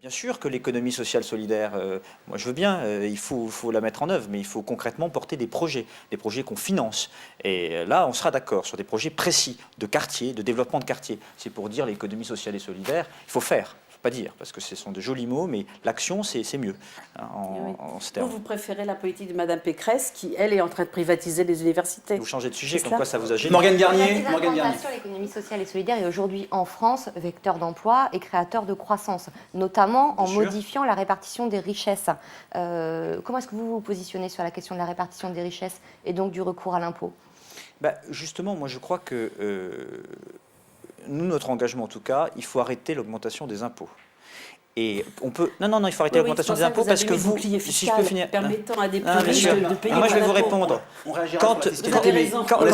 Bien sûr que l'économie sociale solidaire, moi je veux bien, il faut la mettre en œuvre, mais il faut concrètement porter des projets qu'on finance. Et là, on sera d'accord sur des projets précis de quartier, de développement de quartier. C'est pour dire l'économie sociale et solidaire, il faut faire. Pas dire, parce que ce sont de jolis mots, mais l'action, c'est mieux en ce terme. Vous préférez la politique de Mme Pécresse, qui, elle, est en train de privatiser les universités. Vous changez de sujet, comme quoi ça vous a gêné. Morgane Garnier. L'économie sociale et solidaire est aujourd'hui en France vecteur d'emploi et créateur de croissance, notamment en modifiant la répartition des richesses. Comment est-ce que vous vous positionnez sur la question de la répartition des richesses et donc du recours à l'impôt? Justement, moi je crois que nous, notre engagement en tout cas, il faut arrêter l'augmentation des impôts. Et on peut... Non, il faut arrêter l'augmentation des impôts parce que vous... Si je peux finir... permettant à des plus riches de payer. Moi, je vais vous répondre. Quand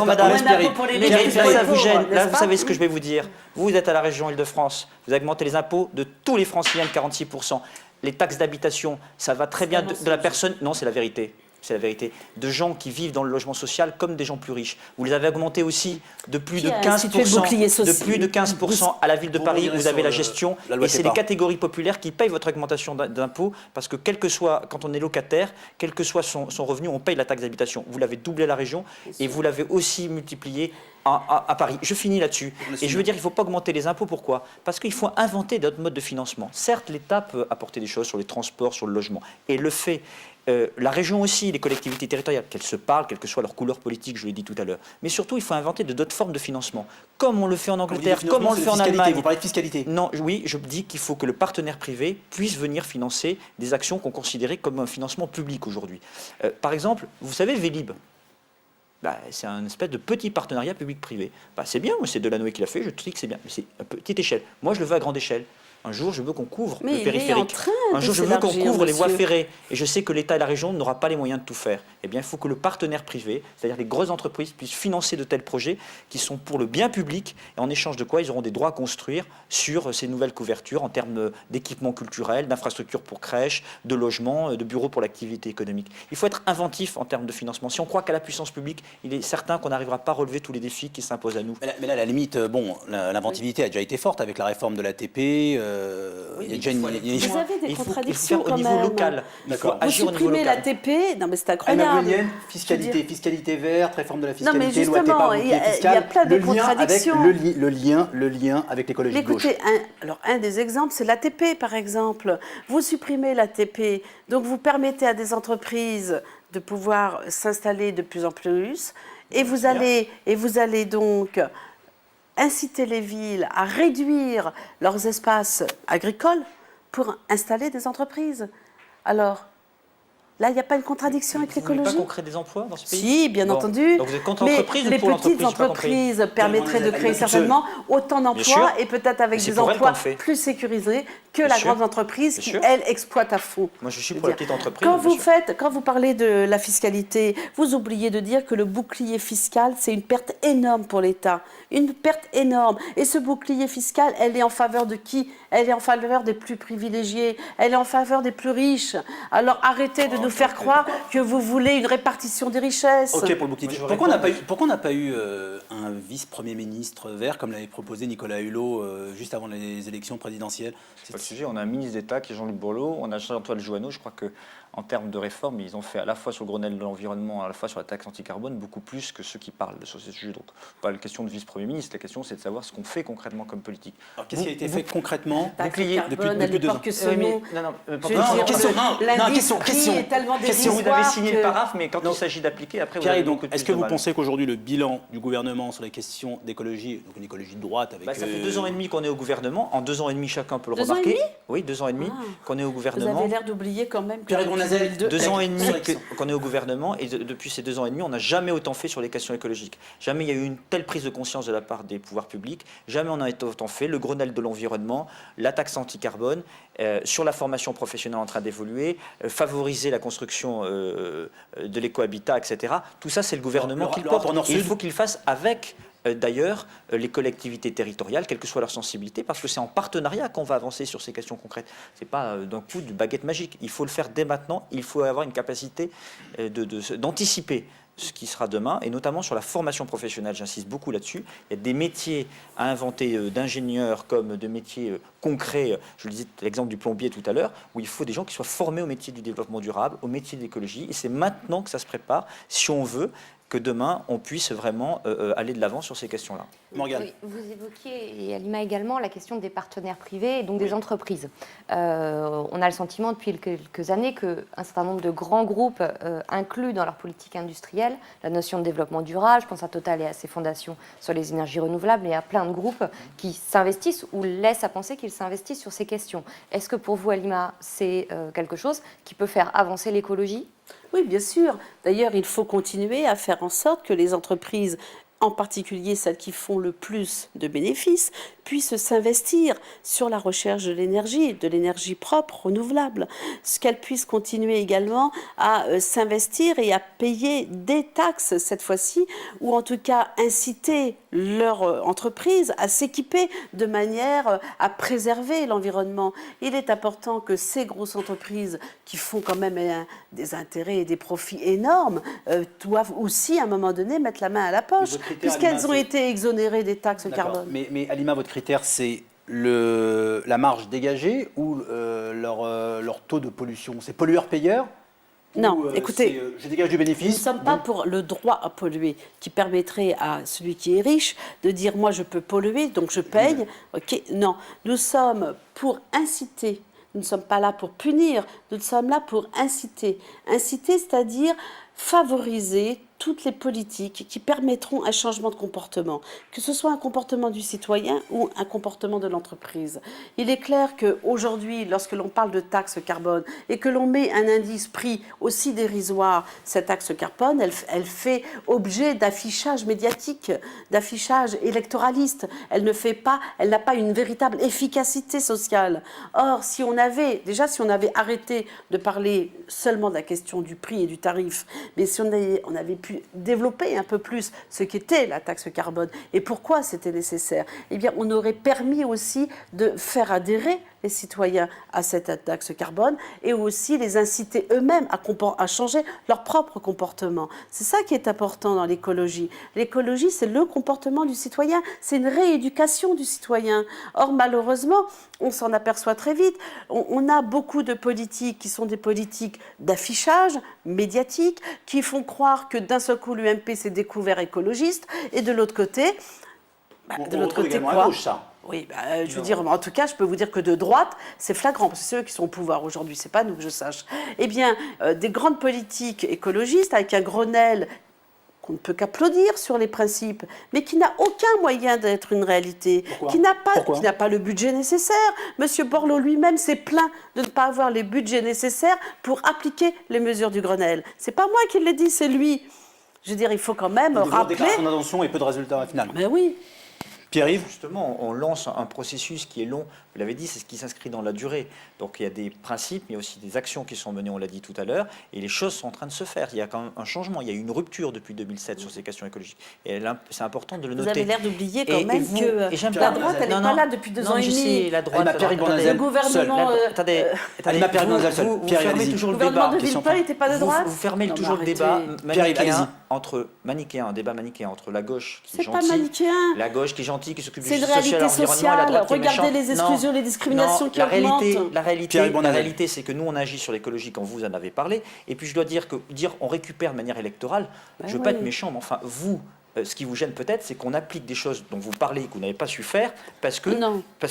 Madame ça vous gêne, là, vous savez ce que je vais vous dire. Vous êtes à la région Île-de-France, vous augmentez les impôts de tous les Franciliens de 46%. Les taxes d'habitation, ça va très bien de la personne... Non, c'est la vérité. C'est la vérité, de gens qui vivent dans le logement social comme des gens plus riches. Vous les avez augmentés aussi de plus de 15%, à la ville de Paris, vous avez la gestion, et c'est les catégories populaires qui payent votre augmentation d'impôts, parce que quand on est locataire, quel que soit son revenu, on paye la taxe d'habitation. Vous l'avez doublé à la région, et vous l'avez aussi multiplié à Paris. Je finis là-dessus. Et je veux dire qu'il ne faut pas augmenter les impôts. Pourquoi? Parce qu'il faut inventer d'autres modes de financement. Certes, l'État peut apporter des choses sur les transports, sur le logement, et le fait. La région aussi, les collectivités territoriales, qu'elles se parlent, quelle que soit leur couleur politique, je l'ai dit tout à l'heure. Mais surtout, il faut inventer d'autres formes de financement, comme on le fait en Angleterre, comme on le fait en Allemagne. Vous parlez de fiscalité. Non, oui, je dis qu'il faut que le partenaire privé puisse venir financer des actions qu'on considérait comme un financement public aujourd'hui. Par exemple, vous savez, Vélib, c'est un espèce de petit partenariat public-privé. C'est bien, c'est Delanoë qui l'a fait, je te dis que c'est bien, mais c'est à petite échelle. Moi, je le veux à grande échelle. Un jour, je veux qu'on couvre le périphérique. Un jour, je veux qu'on couvre les voies ferrées. Et je sais que l'État et la région n'auront pas les moyens de tout faire. Eh bien, il faut que le partenaire privé, c'est-à-dire les grosses entreprises, puissent financer de tels projets qui sont pour le bien public. Et en échange de quoi, ils auront des droits à construire sur ces nouvelles couvertures en termes d'équipements culturels, d'infrastructures pour crèches, de logements, de bureaux pour l'activité économique. Il faut être inventif en termes de financement. Si on croit qu'à la puissance publique, il est certain qu'on n'arrivera pas à relever tous les défis qui s'imposent à nous. Mais là, à la limite, l'inventivité a déjà été forte avec la réforme de l'ATP. Vous avez des contradictions au niveau local. Vous supprimez l'ATP, non mais c'est incroyable. Fiscalité verte, réforme de la fiscalité, non, mais justement, il y a plein de contradictions. Le lien avec l'écologie de gauche. Écoutez, un des exemples, c'est l'ATP par exemple. Vous supprimez l'ATP, donc vous permettez à des entreprises de pouvoir s'installer de plus en plus, et vous allez donc inciter les villes à réduire leurs espaces agricoles pour installer des entreprises. Alors, là, il n'y a pas une contradiction avec l'écologie. Vous ne voulez pas qu'on crée des emplois dans ce pays? Si, bien entendu. Donc vous êtes contre l'entreprise ou pour l'entreprise? Les petites entreprises permettraient de créer certainement autant d'emplois et peut-être avec des emplois plus sécurisés que la grande entreprise qui, elle, exploite à fond. Moi, je suis pour la petite entreprise. Quand vous parlez de la fiscalité, vous oubliez de dire que le bouclier fiscal, c'est une perte énorme pour l'État. Une perte énorme. Et ce bouclier fiscal, elle est en faveur de qui? Elle est en faveur des plus privilégiés. Elle est en faveur des plus riches. Alors arrêtez de nous faire croire que vous voulez une répartition des richesses. Ok pour le bouclier. Pourquoi on n'a pas eu un vice-premier ministre vert comme l'avait proposé Nicolas Hulot juste avant les élections présidentielles? C'est pas le sujet. On a un ministre d'État qui est Jean-Luc Borloo, on a Jean-Antoine Jouanneau. Je crois qu'en termes de réforme, ils ont fait à la fois sur le Grenelle de l'environnement, à la fois sur la taxe anti-carbone, beaucoup plus que ceux qui parlent sur ces sujets. Donc, pas la question de vice-premier ministre, la question c'est de savoir ce qu'on fait concrètement comme politique. Alors qu'est-ce qui a été fait concrètement depuis 2 ans? Question, vous avez signé le paraphe, mais quand il s'agit d'appliquer, après vous avez beaucoup de Est-ce que vous pensez qu'aujourd'hui le bilan du gouvernement sur les questions d'écologie, donc une écologie de droite avec... Ça fait 2 ans et demi qu'on est au gouvernement. En 2 ans et demi, chacun peut le remarquer. Oui, 2 ans et demi qu'on est au gouvernement. Vous avez l'air d'oublier quand même. Pierre Gonazet, 2 ans et demi qu'on est au gouvernement, et depuis ces 2 ans et demi, on n'a jamais autant fait sur les questions écologiques. Jamais il y a eu une telle prise de conscience de la part des pouvoirs publics. Jamais on a autant fait. Le Grenelle de l'environnement, la taxe anti-carbone, sur la formation professionnelle en train d'évoluer, favoriser la construction de l'écohabitat, etc. Tout ça, c'est le gouvernement qui le porte. Et il faut qu'il fasse avec d'ailleurs les collectivités territoriales, quelle que soit leur sensibilité, parce que c'est en partenariat qu'on va avancer sur ces questions concrètes. Ce n'est pas d'un coup de baguette magique. Il faut le faire dès maintenant. Il faut avoir une capacité d'anticiper ce qui sera demain, et notamment sur la formation professionnelle, j'insiste beaucoup là-dessus. Il y a des métiers à inventer d'ingénieurs comme de métiers concret. Je le disais, l'exemple du plombier tout à l'heure, où il faut des gens qui soient formés au métier du développement durable, au métier de l'écologie. Et c'est maintenant que ça se prépare, si on veut que demain, on puisse vraiment aller de l'avant sur ces questions-là. Morgane. Oui, vous évoquiez, et Halima également, la question des partenaires privés et donc des entreprises. On a le sentiment depuis quelques années qu'un certain nombre de grands groupes incluent dans leur politique industrielle la notion de développement durable. Je pense à Total et à ses fondations sur les énergies renouvelables, et à plein de groupes qui s'investissent ou laissent à penser qu'ils s'investissent sur ces questions. Est-ce que pour vous, Halima, c'est quelque chose qui peut faire avancer l'écologie ? Oui, bien sûr. D'ailleurs, il faut continuer à faire en sorte que les entreprises, en particulier celles qui font le plus de bénéfices, puissent s'investir sur la recherche de l'énergie propre, renouvelable. Qu'elles puissent continuer également à s'investir et à payer des taxes cette fois-ci, ou en tout cas inciter leur entreprise à s'équiper de manière à préserver l'environnement. Il est important que ces grosses entreprises qui font quand même des intérêts et des profits énormes doivent aussi à un moment donné mettre la main à la poche, puisqu'elles ont été exonérées des taxes carbone. Mais Halima, votre critère, c'est la marge dégagée ou leur taux de pollution? C'est pollueur-payeur? Non, écoutez, je dégage du nous ne bénéfice. sommes pas pour le droit à polluer qui permettrait à celui qui est riche de dire moi je peux polluer donc je paye. Ok, non, nous sommes pour inciter. Nous ne sommes pas là pour punir, nous sommes là pour inciter. Inciter, c'est-à-dire favoriser toutes les politiques qui permettront un changement de comportement, que ce soit un comportement du citoyen ou un comportement de l'entreprise. Il est clair qu'aujourd'hui, lorsque l'on parle de taxe carbone et que l'on met un indice prix aussi dérisoire, cette taxe carbone, elle fait objet d'affichage médiatique, d'affichage électoraliste. Elle n'a pas une véritable efficacité sociale. Or, si on avait arrêté de parler seulement de la question du prix et du tarif, mais si on avait pu développer un peu plus ce qu'était la taxe carbone et pourquoi c'était nécessaire, eh bien, on aurait permis aussi de faire adhérer les citoyens à cette taxe carbone et aussi les inciter eux-mêmes à changer leur propre comportement. C'est ça qui est important dans l'écologie. L'écologie, c'est le comportement du citoyen, c'est une rééducation du citoyen. Or, malheureusement, on s'en aperçoit très vite. On a beaucoup de politiques qui sont des politiques d'affichage médiatique, qui font croire que d'un seul coup l'UMP s'est découvert écologiste, et de l'autre côté, quoi à gauche, ça. Oui, je veux dire, en tout cas, je peux vous dire que de droite, c'est flagrant, parce que c'est eux qui sont au pouvoir aujourd'hui, c'est pas nous que je sache. Eh bien, des grandes politiques écologistes, avec un Grenelle qu'on ne peut qu'applaudir sur les principes, mais qui n'a aucun moyen d'être une réalité, qui n'a pas le budget nécessaire. Monsieur Borloo lui-même s'est plaint de ne pas avoir les budgets nécessaires pour appliquer les mesures du Grenelle. C'est pas moi qui l'ai dit, c'est lui. Je veux dire, il faut quand même rappeler... Déclaration d'intention et peu de résultats final. Mais oui. Pierre-Yves? Justement, on lance un processus qui est long. Vous l'avez dit, c'est ce qui s'inscrit dans la durée. Donc il y a des principes, mais il y a aussi des actions qui sont menées, on l'a dit tout à l'heure, et les choses sont en train de se faire. Il y a quand même un changement, il y a eu une rupture depuis 2007 sur ces questions écologiques. Et c'est important de le noter. Vous avez l'air d'oublier quand même que la droite, elle n'est pas là depuis 2 ans et demi. La droite, le gouvernement... Attendez, vous fermez toujours le débat. Le gouvernement de Villepin n'était pas de droite. Vous fermez toujours le débat manichéen, un débat manichéen entre la gauche qui est gentille, c'est pas manichéen. La gauche qui est gentille, qui s'occupe du social, environnement, et la droite qui est méchante. Regardez les exclusions, les discriminations qui augmentent. La réalité, c'est que nous, on agit sur l'écologie quand vous en avez parlé. Et puis, je dois dire on récupère de manière électorale. Je ne veux pas être méchant, mais enfin, vous, ce qui vous gêne peut-être, c'est qu'on applique des choses dont vous parlez et que vous n'avez pas su faire parce que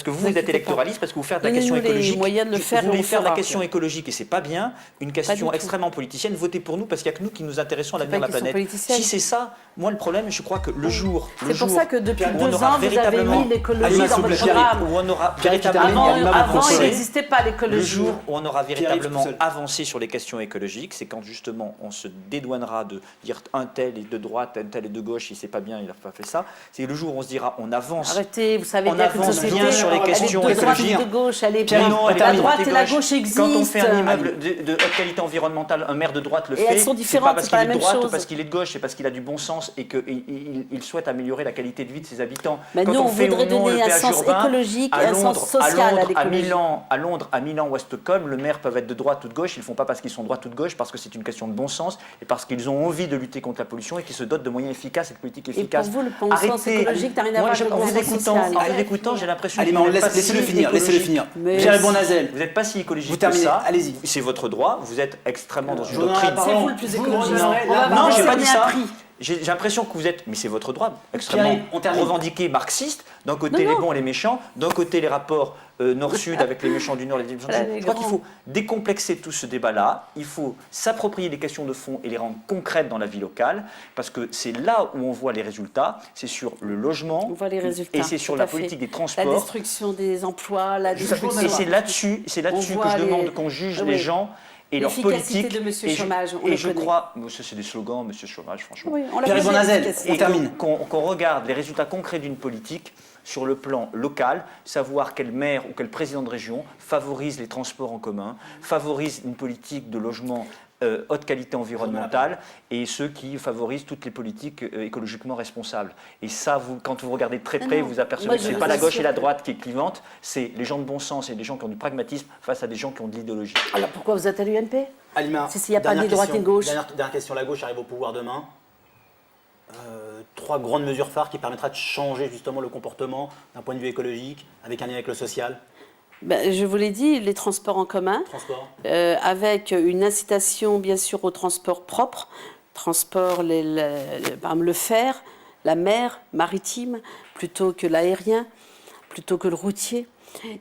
vous êtes électoraliste, parce que vous faites de la question écologique. Vous voulez faire de la question écologique et c'est pas bien. Une question extrêmement politicienne. Votez pour nous parce qu'il n'y a que nous qui nous intéressons à l'avenir de la planète. Si c'est ça, moi, le problème, je crois que le jour. C'est pour ça que depuis 2 ans, vous avez mis l'écologie dans votre programme. Où on aura véritablement Avant, il n'existait pas l'écologie. Le jour où on aura véritablement avancé sur les questions écologiques, c'est quand justement on se dédouanera de dire un tel est de droite, un tel est de gauche, si c'est pas bien, il n'a pas fait ça. C'est le jour où on se dira on avance. Arrêtez, vous savez bien qu'une société, bien sur les questions écologiques. Elle est de droite et de gauche, elle est la droite et la gauche existent. Quand on fait un immeuble de haute qualité environnementale, un maire de droite le fait. Elles sont différentes, c'est pas parce qu'il est de droite ou parce qu'il est de gauche, c'est parce qu'il a du bon sens et qu'il souhaite améliorer la qualité de vie de ses habitants. Mais nous, on voudrait donner un sens écologique et un sens social à l'écologie. À Londres, à Milan ou à Stockholm, le maire peuvent être de droite ou de gauche. Ils ne le font pas parce qu'ils sont de droite ou de gauche, parce que c'est une question de bon sens et parce qu'ils ont envie de lutter contre la pollution et qu'ils se dotent de moyens efficaces et de politique Et efficace. pour vous, le bon sens écologique n'a rien à voir avec le En bon vous sens social. en vous écoutant, j'ai l'impression Allez, que mais vous n'êtes pas laissez-le si finir, écologique. laissez-le finir. Mais Pierre si. Bournazel, Vous n'êtes pas si écologique Vous terminez, que ça. allez-y. C'est votre droit. Vous êtes extrêmement dans une Je vous donne la doctrine. parole. C'est vous le plus écologiste. Non, On va Non, voir j'ai si pas on dit est ça. appris. J'ai l'impression que vous êtes, mais c'est votre droit, extrêmement Pierre-Yves, on termine. revendiqué marxiste. D'un côté Non, les non. bons et les méchants, d'un côté les rapports Nord-Sud avec les méchants du Nord et les méchants du Sud. Les Je crois qu'il grands. faut décomplexer tout ce débat-là. Il faut s'approprier les questions de fond et les rendre concrètes dans la vie locale, parce que c'est là où on voit les résultats. C'est sur le logement On voit les résultats. et c'est sur tout la à fait. politique des La transports. destruction des emplois, la destruction. Et c'est là-dessus On que je voit demande les- qu'on juge Oui. les gens et leur L'efficacité politique. de Monsieur Et je- Chômage, on et le je connaît. crois, bon, ça c'est des slogans, Monsieur Chômage, franchement. Oui, on l'a Pierre posé, Bournazel, l'efficacité. on termine. Qu'on regarde les résultats concrets d'une politique sur le plan local, savoir quel maire ou quel président de région favorise les transports en commun, favorise une politique de logement haute qualité environnementale et ceux qui favorisent toutes les politiques écologiquement responsables. Et ça, quand vous regardez de très Ah près, non. vous apercevez Moi, que ce je n'est vous pas la gauche et assure la que- droite qui est clivante, c'est les gens de bon sens et les gens qui ont du pragmatisme face à des gens qui ont de l'idéologie. Alors pourquoi vous êtes à l'UMP? Alima, S'il n'y a pas dernière ni droite question. ni gauche. Dernière question, la gauche arrive au pouvoir demain. 3 grandes mesures phares qui permettra de changer justement le comportement d'un point de vue écologique, avec un lien avec le social, Ben, je vous l'ai dit, les transports en commun, transport. avec une incitation bien sûr au transport propre, transport, par exemple, le fer, la mer maritime, plutôt que l'aérien, plutôt que le routier.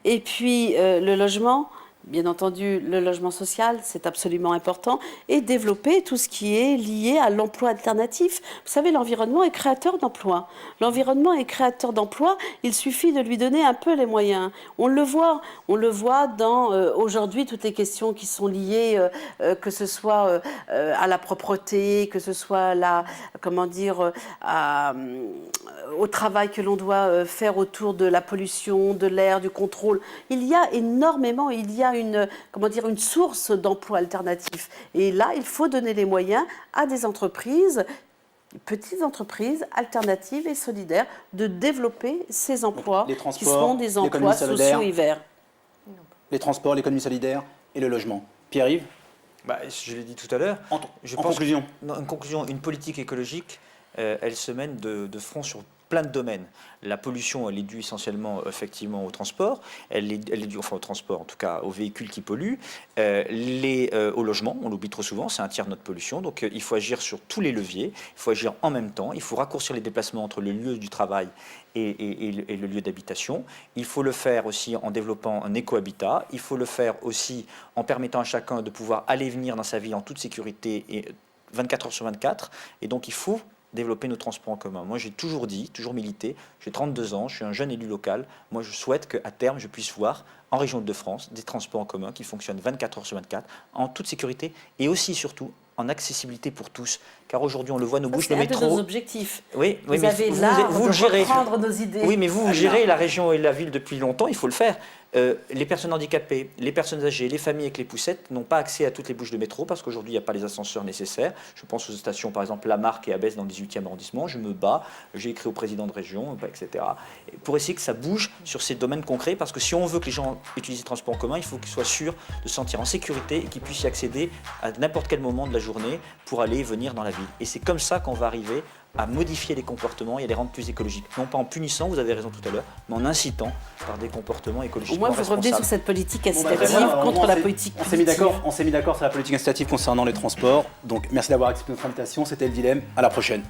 Et puis le logement, bien entendu, le logement social, c'est absolument important, et développer tout ce qui est lié à l'emploi alternatif. Vous savez, l'environnement est créateur d'emplois. L'environnement est créateur d'emplois, il suffit de lui donner un peu les moyens. On le voit dans aujourd'hui toutes les questions qui sont liées, que ce soit à la propreté, que ce soit à la, comment dire, au travail que l'on doit faire autour de la pollution, de l'air, du contrôle. Il y a énormément, il y a une source d'emplois alternatifs. Et là, il faut donner les moyens à des entreprises, petites entreprises alternatives et solidaires, de développer ces emplois les qui transports, seront des emplois l'économie solidaire. sociaux et verts. Les transports, l'économie solidaire et le logement. Pierre-Yves, Je l'ai dit tout à l'heure. en Je en pense conclusion. En conclusion, une politique écologique, elle se mène de front sur plein de domaines. La pollution, elle est due essentiellement effectivement au transport, elle est due, enfin au transport en tout cas, aux véhicules qui polluent, au logement, on l'oublie trop souvent, c'est un tiers de notre pollution, donc il faut agir sur tous les leviers, il faut agir en même temps, il faut raccourcir les déplacements entre le lieu du travail et le lieu d'habitation, il faut le faire aussi en développant un éco-habitat, il faut le faire aussi en permettant à chacun de pouvoir aller et venir dans sa vie en toute sécurité et 24 heures sur 24, et donc il faut développer nos transports en commun. Moi, j'ai toujours dit, toujours milité, j'ai 32 ans, je suis un jeune élu local. Moi, je souhaite qu'à terme, je puisse voir en région Île-de-France des transports en commun qui fonctionnent 24 heures sur 24, en toute sécurité et aussi, surtout, en accessibilité pour tous. Car aujourd'hui, on le voit, nos bouches, C'est le un de nos métro. objectifs. Oui, oui, Vous mais avez vous, l'art vous de le gérez. reprendre nos idées. Oui, mais vous gérez la région et la ville depuis longtemps, il faut le faire. Les personnes handicapées, les personnes âgées, les familles avec les poussettes n'ont pas accès à toutes les bouches de métro parce qu'aujourd'hui, il n'y a pas les ascenseurs nécessaires. Je pense aux stations, par exemple, Lamarck et Abbesse dans le 18e arrondissement. Je me bats, j'ai écrit au président de région, etc. Pour essayer que ça bouge sur ces domaines concrets parce que si on veut que les gens utilisent les transports en commun, il faut qu'ils soient sûrs de se sentir en sécurité et qu'ils puissent y accéder à n'importe quel moment de la journée pour aller et venir dans la ville. Et c'est comme ça qu'on va arriver à modifier les comportements et à les rendre plus écologiques. Non pas en punissant, vous avez raison tout à l'heure, mais en incitant par des comportements Au écologiquement moins, vous revenez responsables. sur cette politique Bon, bah, incitative très bien. contre On la s'est- politique On s'est mis punitive. d'accord sur la politique incitative concernant les transports. Donc merci d'avoir accepté notre invitation. C'était le dilemme. À la prochaine.